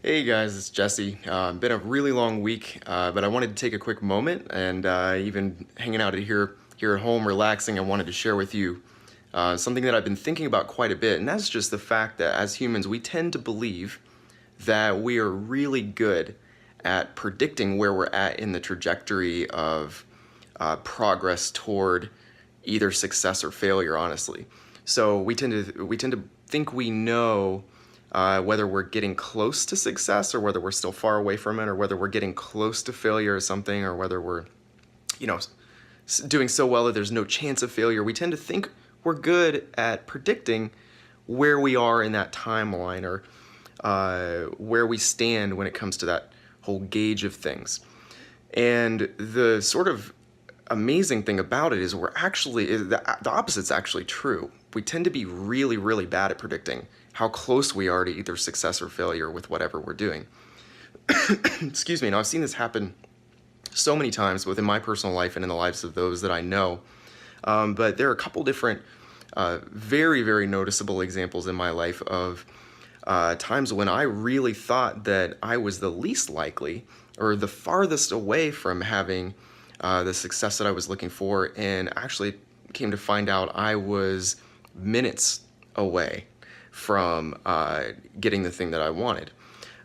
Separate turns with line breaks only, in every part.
Hey guys, it's Jesse. Been a really long week, but I wanted to take a quick moment and even hanging out here at home, relaxing. I wanted to share with you something that I've been thinking about quite a bit, and that's just the fact that as humans, we tend to believe that we are really good at predicting where we're at in the trajectory of progress toward either success or failure. Honestly, so we tend to think we know whether we're getting close to success or whether we're still far away from it, or whether we're getting close to failure or something, or whether we're, you know, doing so well that there's no chance of failure. We tend to think we're good at predicting where we are in that timeline, or where we stand when it comes to that whole gauge of things. And the sort of amazing thing about it is the opposite's actually true. We tend to be really, really bad at predicting how close we are to either success or failure with whatever we're doing. Excuse me. Now, I've seen this happen so many times within my personal life and in the lives of those that I know. But there are a couple different very, very noticeable examples in my life of times when I really thought that I was the least likely or the farthest away from having the success that I was looking for, and actually came to find out I was minutes away from getting the thing that I wanted.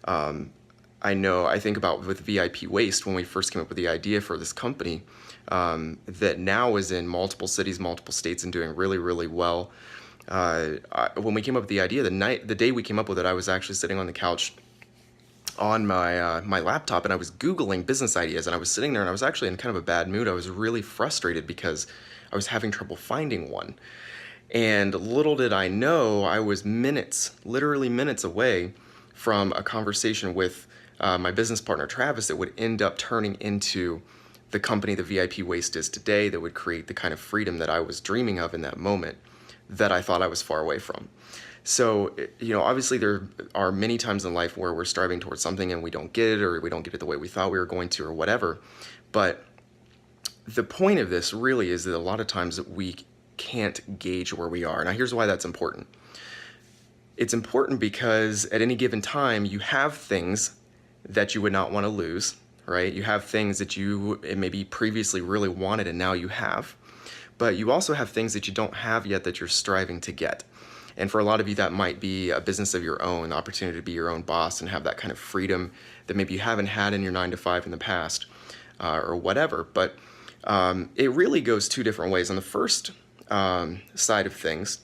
I think about with VIP Waste, when we first came up with the idea for this company, that now is in multiple cities, multiple states, and doing really, really well. When we came up with the idea, the day we came up with it, I was actually sitting on the couch on my laptop, and I was Googling business ideas, and I was sitting there, and I was actually in kind of a bad mood. I was really frustrated because I was having trouble finding one. And little did I know, I was literally minutes away from a conversation with my business partner, Travis, that would end up turning into the company that VIP Waste is today, that would create the kind of freedom that I was dreaming of in that moment that I thought I was far away from. So, obviously there are many times in life where we're striving towards something and we don't get it, or we don't get it the way we thought we were going to, or whatever. But the point of this really is that a lot of times we can't gauge where we are. Now, here's why that's important. It's important because at any given time, you have things that you would not want to lose, right? You have things that you maybe previously really wanted and now you have. But you also have things that you don't have yet that you're striving to get. And for a lot of you, that might be a business of your own, the opportunity to be your own boss and have that kind of freedom that maybe you haven't had in your 9-to-5 in the past, or whatever. But it really goes two different ways. On the first side of things,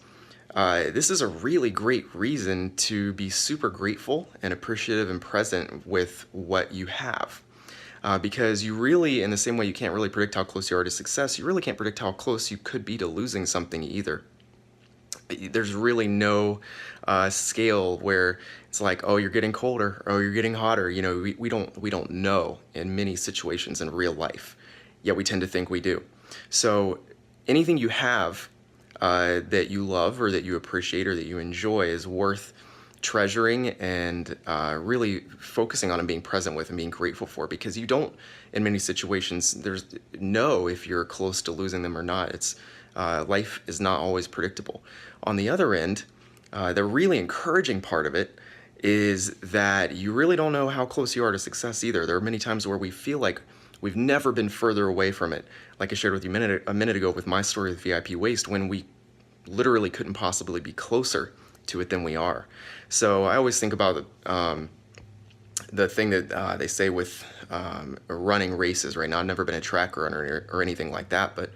this is a really great reason to be super grateful and appreciative and present with what you have. Because you really, in the same way you can't really predict how close you are to success, you really can't predict how close you could be to losing something either. There's really no scale where it's like, oh, you're getting colder, or you're getting hotter. We don't know in many situations in real life, yet we tend to think we do. So anything you have that you love or that you appreciate or that you enjoy is worth treasuring and really focusing on and being present with and being grateful for, because you don't, in many situations, know if you're close to losing them or not. It's life is not always predictable. On the other end, the really encouraging part of it is that you really don't know how close you are to success either. There are many times where we feel like we've never been further away from it. Like I shared with you a minute ago with my story with VIP Waste, when we literally couldn't possibly be closer to it than we are. So I always think about the thing that they say with running races. Right now, I've never been a track runner or anything like that, but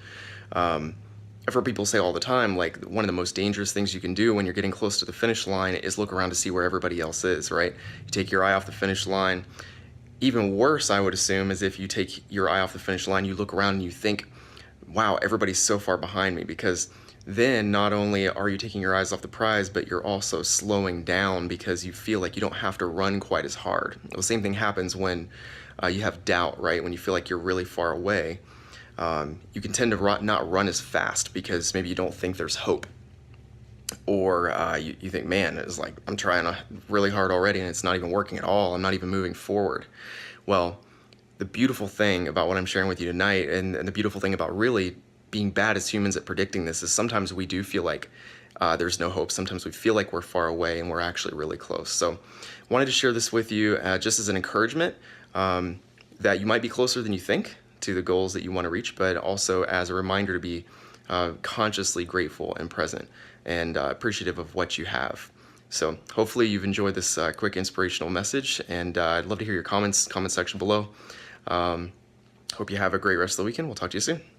I've heard people say all the time, like, one of the most dangerous things you can do when you're getting close to the finish line is look around to see where everybody else is, right? You take your eye off the finish line. Even worse, I would assume, is if you take your eye off the finish line, you look around and you think, wow, everybody's so far behind me, because then not only are you taking your eyes off the prize, but you're also slowing down because you feel like you don't have to run quite as hard. The same thing happens when you have doubt, right? When you feel like you're really far away, you can tend to not run as fast because maybe you don't think there's hope. Or you think, man, it's like I'm trying really hard already and it's not even working at all. I'm not even moving forward. Well, the beautiful thing about what I'm sharing with you tonight, and the beautiful thing about really being bad as humans at predicting this, is sometimes we do feel like there's no hope. Sometimes we feel like we're far away and we're actually really close. So wanted to share this with you just as an encouragement that you might be closer than you think to the goals that you want to reach, but also as a reminder to be consciously grateful and present and appreciative of what you have. So hopefully you've enjoyed this quick inspirational message, and I'd love to hear your comment section below. Hope you have a great rest of the weekend. We'll talk to you soon.